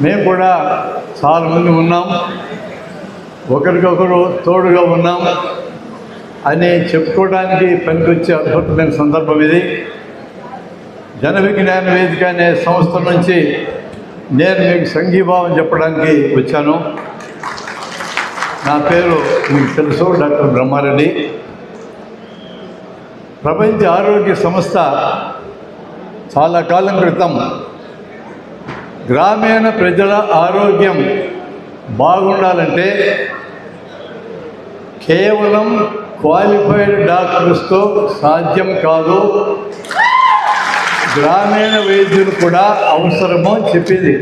మేము కూడా చాలామంది ఉన్నాం, ఒకరికొకరు తోడుగా ఉన్నాం అని చెప్పుకోవడానికి పనికొచ్చే అద్భుతమైన సందర్భం ఇది. జన విజ్ఞాన వేదిక అనే సంస్థ నుంచి నేను మీకు సంఘీభావం చెప్పడానికి వచ్చాను. నా పేరు మీకు తెలుసు, డాక్టర్ బ్రహ్మారెడ్డి. ప్రపంచ ఆరోగ్య సంస్థ చాలా కాలం క్రితం గ్రామీణ ప్రజల ఆరోగ్యం బాగుండాలంటే కేవలం క్వాలిఫైడ్ డాక్టర్స్తో సాధ్యం కాదు, గ్రామీణ వైద్యులు కూడా అవసరమో చెప్పింది.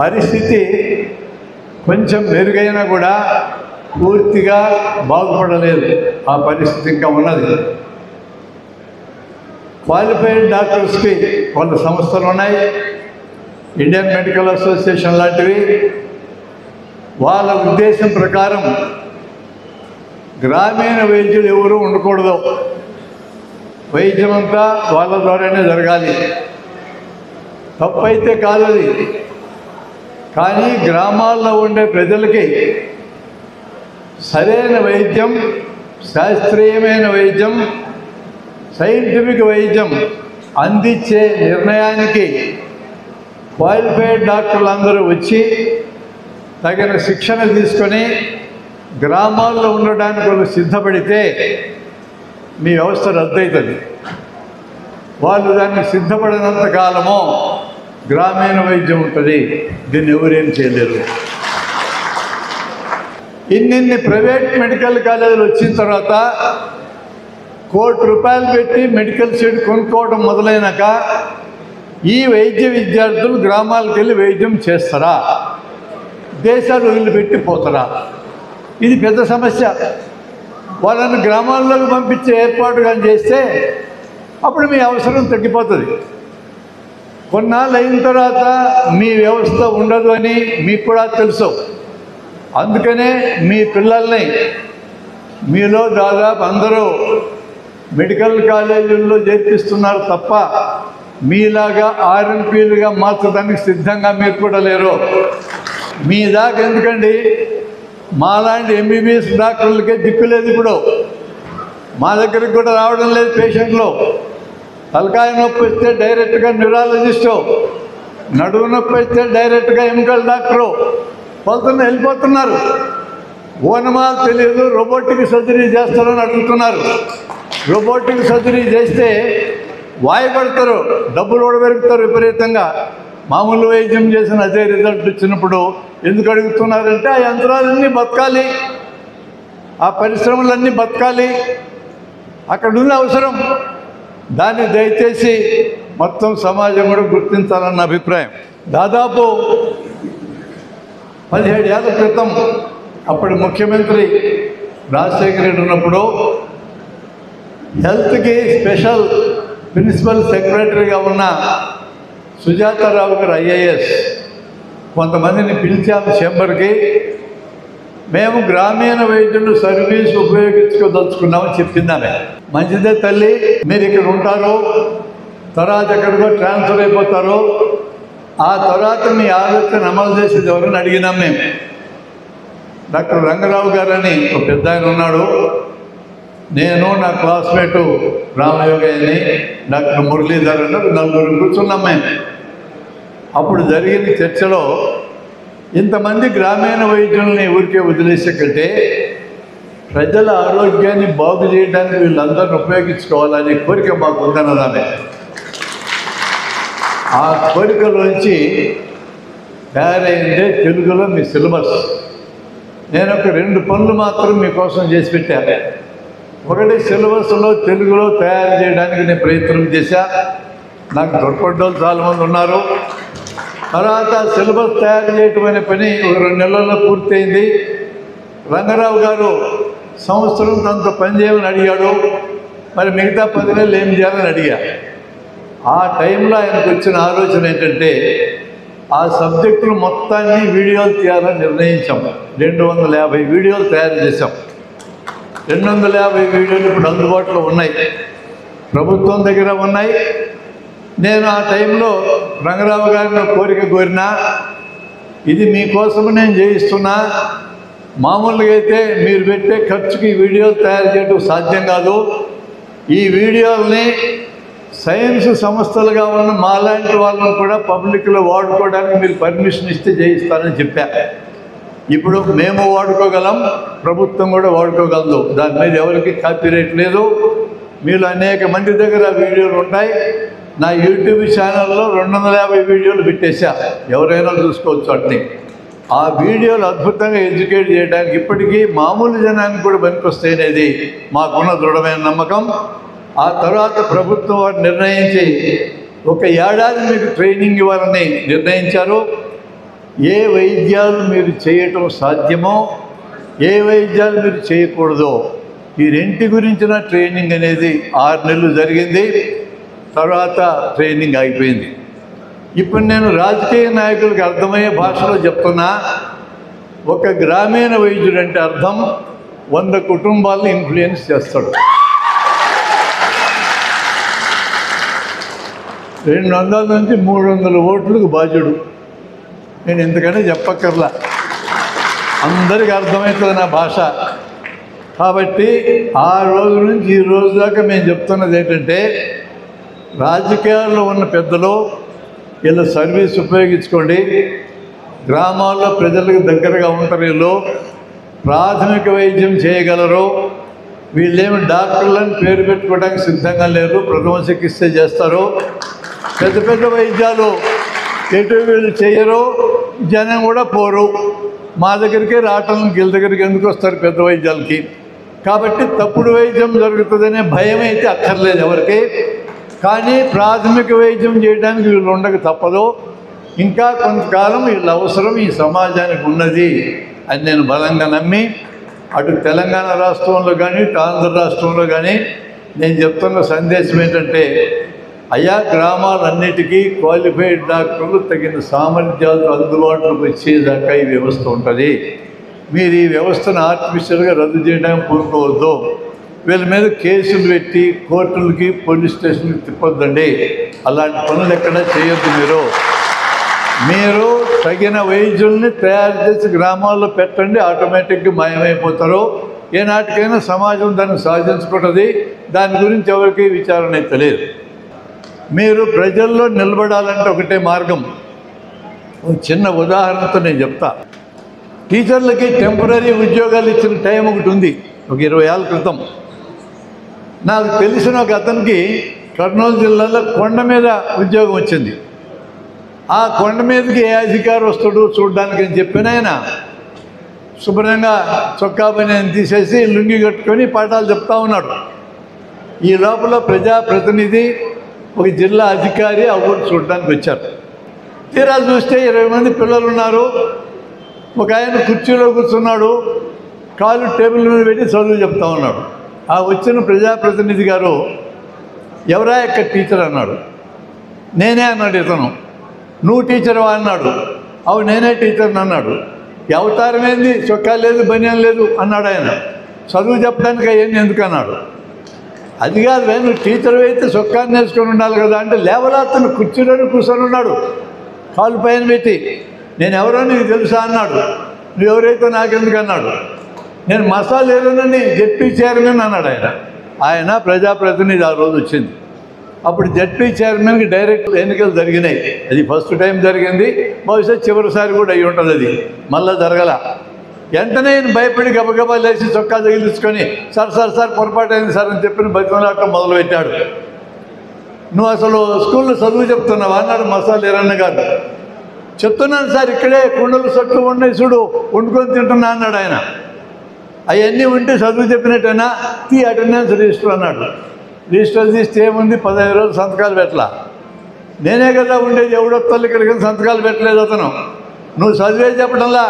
పరిస్థితి కొంచెం మెరుగైనా కూడా పూర్తిగా బాగుపడలేదు. ఆ పరిస్థితి ఇంకా ఉన్నది. క్వాలిఫైడ్ డాక్టర్స్కి కొన్ని సంస్థలు ఉన్నాయి, ఇండియన్ మెడికల్ అసోసియేషన్ లాంటివి. వాళ్ళ ఉద్దేశం ప్రకారం గ్రామీణ వైద్యులు ఎవరు ఉండకూడదు, వైద్యం అంతా వాళ్ళ ద్వారానే జరగాలి. తప్పైతే కాదు అది. కానీ గ్రామాల్లో ఉండే ప్రజలకి సరైన వైద్యం, శాస్త్రీయమైన వైద్యం, సైంటిఫిక్ వైద్యం అందించే నిర్ణయానికి క్వాలిఫైడ్ డాక్టర్లు అందరూ వచ్చి తగిన శిక్షణ తీసుకొని గ్రామాల్లో ఉండడానికి వాళ్ళు సిద్ధపడితే మీ వ్యవస్థ రద్దవుతుంది. వాళ్ళు దాన్ని సిద్ధపడినంత కాలము గ్రామీణ వైద్యం ఉంటుంది. దీన్ని ఎవరేం చేయలేరు. ఇన్నిన్ని ప్రైవేట్ మెడికల్ కాలేజీలు వచ్చిన తర్వాత ₹1,00,00,000 పెట్టి మెడికల్ సీట్ కొనుక్కోవడం మొదలైనాక ఈ వైద్య విద్యార్థులు గ్రామాలకు వెళ్ళి వైద్యం చేస్తారా, దేశాలు వదిలిపెట్టి పోతారా? ఇది పెద్ద సమస్య. వాళ్ళని గ్రామాల్లోకి పంపించే ఏర్పాటు కానీ చేస్తే అప్పుడు మీ అవసరం తగ్గిపోతుంది. కొన్నాళ్ళు అయిన తర్వాత మీ వ్యవస్థ ఉండదు అని మీకు కూడా తెలుసు. అందుకనే మీ పిల్లల్ని మీలో దాదాపు అందరూ మెడికల్ కాలేజీల్లో చేర్పిస్తున్నారు తప్ప మీలాగా ఆర్ఎంపీలుగా మార్చడానికి సిద్ధంగా మీరు కూడా లేరు. మీ దాకా ఎందుకండి, మాలాంటి ఎంబీబీఎస్ డాక్టర్లకే దిక్కులేదు. ఇప్పుడు మా దగ్గరికి కూడా రావడం లేదు పేషెంట్లు. తలకాయ నొప్పి వస్తే డైరెక్ట్గా న్యూరాలజిస్టు, నడుము నొప్పి వస్తే డైరెక్ట్గా ఎముకల డాక్టరు వెళ్ళిపోతున్నారు. ఓనమాలు తెలియదు, రోబోటిక్ సర్జరీ చేస్తారని అడుగుతున్నారు. రోబోటిక్ సర్జరీ చేస్తే వాయిపడతారు, డబ్బులు కూడా పెరుగుతారు విపరీతంగా. మామూలు వైద్యం చేసిన అదే రిజల్ట్ వచ్చినప్పుడు ఎందుకు అడుగుతున్నారంటే ఆ యంత్రాలన్నీ బతకాలి, ఆ పరిశ్రమలన్నీ బతకాలి, అక్కడ ఉన్న అవసరం. దాన్ని దయచేసి మొత్తం సమాజం కూడా గుర్తించాలన్న అభిప్రాయం. దాదాపు 17 ఏళ్ల క్రితం అప్పటి ముఖ్యమంత్రి రాజశేఖర రెడ్డి ఉన్నప్పుడు హెల్త్కి స్పెషల్ ప్రిన్సిపల్ సెక్రటరీగా ఉన్న సుజాతారావు గారు ఐఏఎస్ కొంతమందిని పిలిచాము చేంబర్కి. మేము గ్రామీణ వైద్యులు సర్వీస్ ఉపయోగించుకోదలుచుకున్నామని చెప్పిందామే. మంచిదే తల్లి, మీరు ఇక్కడ ఉంటారు, తర్వాత ఎక్కడికో ట్రాన్స్ఫర్ అయిపోతారు, ఆ తర్వాత మీ ఆలోచన అమలు చేసేది ఎవరని అడిగినాం మేము. డాక్టర్ రంగరావు గారు అని ఒక పెద్ద ఆయన ఉన్నాడు, నేను నా క్లాస్మేటు రామయోగయ్యని, డాక్టర్ మురళీధర్ అని నలుగురు కూర్చున్నాం మేము. అప్పుడు జరిగిన చర్చలో ఇంతమంది గ్రామీణ వైద్యుల్ని ఊరికే వదిలేసే కంటే ప్రజల ఆరోగ్యాన్ని బాగు చేయడానికి వీళ్ళందరిని ఉపయోగించుకోవాలనే కోరిక మాకు ఉందన్నదామే. ఆ కోరికలోంచి తయారైందే తెలుగులో మీ సిలబస్. నేను ఒక 2 పనులు మాత్రం మీకోసం చేసి పెట్టాను. ఒకటి, సిలబస్లో తెలుగులో తయారు చేయడానికి నేను ప్రయత్నం చేశా. నాకు దొరకడ్డోళ్ళు చాలామంది ఉన్నారు. తర్వాత సిలబస్ తయారు చేయటం అనే పని ఒక 2 నెలల్లో పూర్తయింది. రంగారావు గారు సంవత్సరం తనతో పని చేయమని అడిగాడు. మరి మిగతా 10 నెలలు ఏం చేయాలని అడిగా. ఆ టైంలో ఆయనకు వచ్చిన ఆలోచన ఏంటంటే ఆ సబ్జెక్టులు మొత్తాన్ని వీడియోలు తీయాలని నిర్ణయించాం. 250 వీడియోలు తయారు చేశాం. 250 వీడియోలు ఇప్పుడు అందుబాటులో ఉన్నాయి, ప్రభుత్వం దగ్గర ఉన్నాయి. నేను ఆ టైంలో రంగరావు గారిని కోరిక కోరినా, ఇది మీకోసం నేను చేయిస్తున్నా, మామూలుగా అయితే మీరు పెట్టే ఖర్చుకి వీడియోలు తయారు చేయడం సాధ్యం కాదు, ఈ వీడియోల్ని సైన్స్ సంస్థలుగా ఉన్న మాలాంటి వాళ్ళని కూడా పబ్లిక్లో వాడుకోవడానికి మీరు పర్మిషన్ ఇస్తే చేయిస్తానని చెప్పా. ఇప్పుడు మేము వాడుకోగలం, ప్రభుత్వం కూడా వాడుకోగలదు, దాని మీద ఎవరికి కాపీరైట్ లేదు. మీరు అనేక మంది దగ్గర వీడియోలు ఉంటాయి. నా యూట్యూబ్ ఛానల్లో 250 వీడియోలు పెట్టేశా, ఎవరైనా చూసుకోవచ్చు. అట్ని ఆ వీడియోలు అద్భుతంగా ఎడ్యుకేట్ చేయడానికి ఇప్పటికీ మామూలు జనానికి కూడా పనికొస్తాయి అనేది మాకున్న దృఢమైన నమ్మకం. ఆ తర్వాత ప్రభుత్వం వారు నిర్ణయించి 1 ఏడాది మీకు ట్రైనింగ్ ఇవ్వాలని నిర్ణయించారు. ఏ వైద్యాలు మీరు చేయటం సాధ్యమో, ఏ వైద్యాలు మీరు చేయకూడదో, ఈ రెంటి గురించిన ట్రైనింగ్ అనేది 6 నెలలు జరిగింది. తర్వాత ట్రైనింగ్ అయిపోయింది. ఇప్పుడు నేను రాజకీయ నాయకులకు అర్థమయ్యే భాషలో చెప్తున్నా. ఒక గ్రామీణ వైద్యుడు అంటే అర్థం 100 కుటుంబాలను ఇన్ఫ్లుయెన్స్ చేస్తాడు. 200 నుంచి 300 ఓట్లకు బాధ్యుడు. నేను ఎందుకని చెప్పక్కర్లా, అందరికీ అర్థమవుతుంది నా భాష. కాబట్టి ఆ రోజు నుంచి ఈ రోజు దాకా మేము చెప్తున్నది ఏంటంటే, రాజకీయాల్లో ఉన్న పెద్దలు వీళ్ళ సర్వీస్ ఉపయోగించుకోండి, గ్రామాల్లో ప్రజలకు దగ్గరగా ఉంటారు, వీళ్ళు ప్రాథమిక వైద్యం చేయగలరు, వీళ్ళేమి డాక్టర్లను పేరు పెట్టుకోవడానికి సిద్ధంగా లేరు, ప్రథమ చికిత్స చేస్తారు. పెద్ద పెద్ద వైద్యాలు ఎటు వీళ్ళు చేయరు, జనం కూడా పోరు, మా దగ్గరికి రావటం వీళ్ళ దగ్గరికి ఎందుకు వస్తారు పెద్ద వైద్యాలకి. కాబట్టి తప్పుడు వైద్యం జరుగుతుందనే భయం అయితే అక్కర్లేదు ఎవరికి. కానీ ప్రాథమిక వైద్యం చేయడానికి వీళ్ళు ఉండక తప్పదు. ఇంకా కొంతకాలం వీళ్ళ అవసరం ఈ సమాజానికి ఉన్నది అని నేను బలంగా నమ్మి, అటు తెలంగాణ రాష్ట్రంలో కానీ ఇటు ఆంధ్ర రాష్ట్రంలో కానీ నేను చెప్తున్న సందేశం ఏంటంటే, అయా గ్రామాలన్నిటికీ క్వాలిఫైడ్ డాక్టర్లు తగిన సామర్థ్యాలు అందుబాటులోకి వచ్చేదాకా ఈ వ్యవస్థ ఉంటుంది. మీరు ఈ వ్యవస్థను ఆర్టిఫిషియల్గా రద్దు చేయడానికి పూనుకోవద్దు. వీళ్ళ మీద కేసులు పెట్టి కోర్టులకి పోలీస్ స్టేషన్కి తిప్పొద్దండి. అలాంటి పనులు ఎక్కడా చేయొద్దు. మీరు తగిన వైద్యుల్ని తయారు చేసి గ్రామాల్లో పెట్టండి, ఆటోమేటిక్గా మాయమైపోతారు. ఏనాటికైనా సమాజం దాన్ని సాధించుకుంటుంది. దాని గురించి ఎవరికి విచారణ అయితే లేదు. మీరు ప్రజల్లో నిలబడాలంటే ఒకటే మార్గం. చిన్న ఉదాహరణతో నేను చెప్తా. టీచర్లకి టెంపరీ ఉద్యోగాలు ఇచ్చిన టైం ఒకటి ఉంది, ఒక 20 ఏళ్ళ క్రితం. నాకు తెలిసిన ఒక అతనికి కర్నూలు జిల్లాలో కొండ మీద ఉద్యోగం వచ్చింది. ఆ కొండ మీదకి ఏ అధికారి వస్తాడు చూడడానికి అని చెప్పిన ఆయన శుభ్రంగా చొక్కా పని తీసేసి లుంగి కట్టుకొని పాఠాలు చెప్తా ఉన్నాడు. ఈ లోపల ప్రజాప్రతినిధి, ఒక జిల్లా అధికారి ఆ ఊరు చూడడానికి వచ్చారు. తీరా చూస్తే 20 మంది పిల్లలు ఉన్నారు. ఒక ఆయన కుర్చీలో కూర్చున్నాడు, కాలు టేబుల్ మీద పెట్టి చదువు చెప్తా ఉన్నాడు. ఆ వచ్చిన ప్రజాప్రతినిధి గారు, ఎవరా యొక్క టీచర్ అన్నాడు. నేనే అన్నాడు ఇతను. నువ్వు టీచర్వా అన్నాడు. అవు నేనే టీచర్ని అన్నాడు. అవతారం ఏంది, చొక్కా లేదు, బనియం లేదు అన్నాడు ఆయన. చదువు చెప్పడానికి అయ్యింది ఎందుకు అన్నాడు. అది కాదు, నువ్వు టీచర్ అయితే చొక్కాన్ని వేసుకొని ఉండాలి కదా అంటే, లేవలా అతను కుర్చీలోనే కూర్చొని ఉన్నాడు, కాలు పైన పెట్టి. నేను ఎవరో నీకు తెలుసా అన్నాడు. నువ్వు ఎవరైతే నాకెందుకు అన్నాడు. నేను మసాలా ఏరోనని జెడ్పీ చైర్మన్ అన్నాడు ఆయన. ఆయన ప్రజాప్రతినిధి ఆ రోజు వచ్చింది. అప్పుడు జెడ్పీ చైర్మన్కి డైరెక్ట్ ఎన్నికలు జరిగినాయి. అది ఫస్ట్ టైం జరిగింది, బహుశా చివరిసారి కూడా అయ్యి ఉంటుంది. అది మళ్ళీ జరగల. వెంటనే నేను భయపడి గబగబా లేచి చొక్కా తగిలించుకొని సార్ పొరపాటు అయింది సార్ అని చెప్పిన బతిమలాడటం మొదలుపెట్టాడు. నువ్వు అసలు స్కూల్లో చదువు చెప్తున్నావా అన్నాడు మసాలా ఈరన్న గారు. చెప్తున్నాను సార్, ఇక్కడే కుండలు సొట్లు ఉన్నాయి చూడు, వండుకొని తింటున్నా అన్నాడు ఆయన. అవన్నీ ఉంటే చదువు చెప్పినట్టేనా, అటెండెన్స్ రిజిస్టర్ అన్నాడు. రిజిస్టర్ తీస్తే ఏముంది, 15 రోజులు సంతకాలు పెట్టలా. నేనే కదా ఉండేది, ఎవడో తల్లి ఇక్కడికి సంతకాలు పెట్టలేదు అతను. నువ్వు చదివే చెప్పడంలా,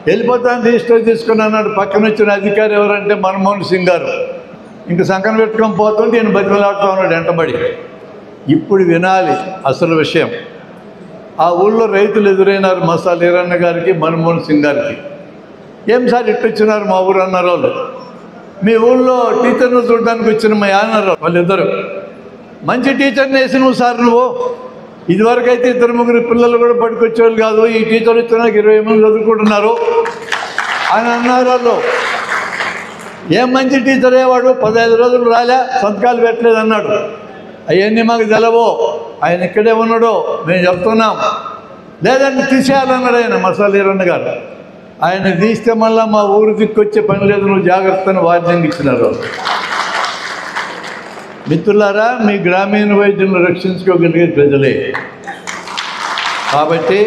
వెళ్ళిపోతాను రిజిస్టర్ తీసుకుని అన్నాడు. పక్కన వచ్చిన అధికారి ఎవరంటే మన్మోహన్ సింగ్ గారు. ఇంక సంకన పెట్టుకొని పోతుంటే ఈయన బతిమలాడుతూ ఉన్నాడు వెంటబడి. ఇప్పుడు వినాలి అసలు విషయం. ఆ ఊళ్ళో రైతులు ఎదురైనారు మసాలా ఈరన్న గారికి, మన్మోహన్ సింగ్ గారికి. ఏం సార్ ఇట్టు వచ్చినారు మా ఊరు అన్నారు వాళ్ళు. మీ ఊళ్ళో టీచర్ను చూడడానికి వచ్చిన మా అన్నారు వాళ్ళిద్దరు. మంచి టీచర్ని వేసి నువ్వు సార్ నువ్వు ఇదివరకైతే 2-3 పిల్లలు కూడా పట్టుకొచ్చేవాళ్ళు కాదు, ఈ టీచర్ ఇచ్చినాక 20 మంది చదువుకుంటున్నారు అని అన్నారు వాళ్ళు. ఏం మంచి టీచరే వాడు, 15 రోజులు రాలే, సంతకాలు పెట్టలేదు అన్నాడు. అవన్నీ మాకు తెలవో, ఆయన ఇక్కడే ఉన్నాడో మేము చెప్తున్నాం. లేదంటే తీసేయాలన్నాడు ఆయన మసాలా ఈరన్న గారు. ఆయన తీస్తే మళ్ళీ మా ఊరు దిక్కొచ్చే పని లేదు, నువ్వు జాగ్రత్తని వార్నింగ్ ఇచ్చినారు. మిత్రులారా, మీ గ్రామీణ వైద్యులను రక్షించుకోగలిగే ప్రజలే. కాబట్టి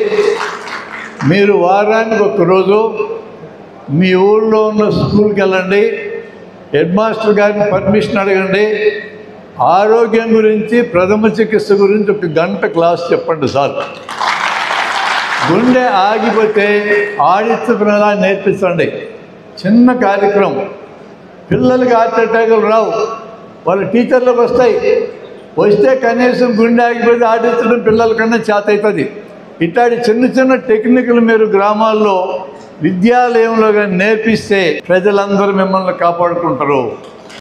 మీరు వారానికి ఒక్కరోజు మీ ఊళ్ళో ఉన్న స్కూల్కి వెళ్ళండి, హెడ్ మాస్టర్ గారిని పర్మిషన్ అడగండి, ఆరోగ్యం గురించి, ప్రథమ చికిత్స గురించి 1 గంట క్లాస్ చెప్పండి సార్. గుండె ఆగిపోతే ఆడిస్తున్నలా నేర్పించండి. చిన్న కార్యక్రమం. పిల్లలకి హార్ట్ అటాకులు రావు, వాళ్ళ టీచర్లకు వస్తాయి. వస్తే కనీసం గుండె ఆగిపోతే ఆడించడం పిల్లల కన్నా చేత అవుతుంది. ఇట్లాంటి చిన్న చిన్న టెక్నిక్లు మీరు గ్రామాల్లో విద్యాలయంలో కానీ నేర్పిస్తే ప్రజలందరూ మిమ్మల్ని కాపాడుకుంటారు.